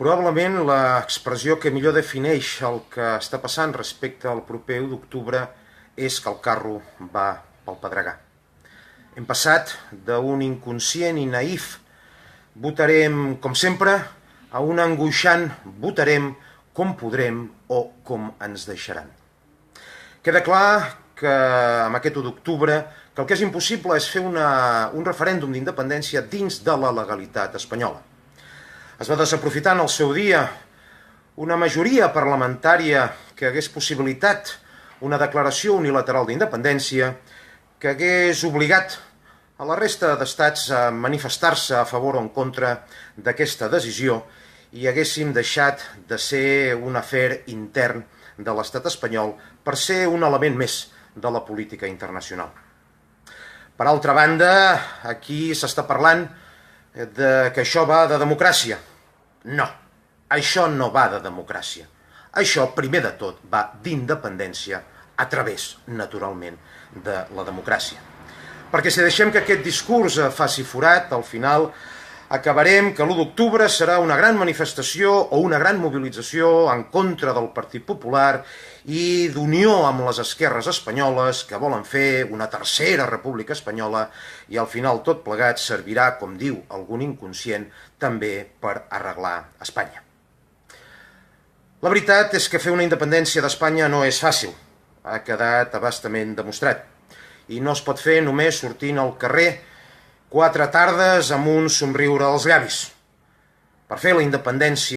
Probablement l'expressió que millor defineix el que està passant respecte al proper 1 d'octubre és que el carro va pel pedregar. Hem passat d'un inconscient i naïf votarem com sempre a un angoixant votarem com podrem o com ens deixaran. Queda clar que amb aquest 1 d'octubre que el que és impossible és fer un referèndum d'independència dins de la legalitat espanyola. Es va desaprofitar en el seu dia una majoria parlamentària que hagués possibilitat una declaració unilateral d'independència que hagués obligat a la resta d'estats a manifestar-se a favor o en contra d'aquesta decisió i haguéssim deixat de ser un afer intern de l'estat espanyol per ser un element més de la política internacional. Per altra banda, aquí s'està parlant que això va de democràcia. No, això no va de democràcia. Això, primer de tot, va d'independència a través, naturalment, de la democràcia. Perquè si deixem que aquest discurs faci forat, al final acabarem que l'1 d'octubre serà una gran manifestació o una gran mobilització en contra del Partit Popular i d'unió amb les esquerres espanyoles que volen fer una tercera república espanyola i al final tot plegat servirà, com diu algun inconscient, també per arreglar Espanya. La veritat és que fer una independència d'Espanya no és fàcil, ha quedat a bastament demostrat, i no es pot fer només sortint al carrer 4 tardes amb un somriure als llavis. Per fer la independència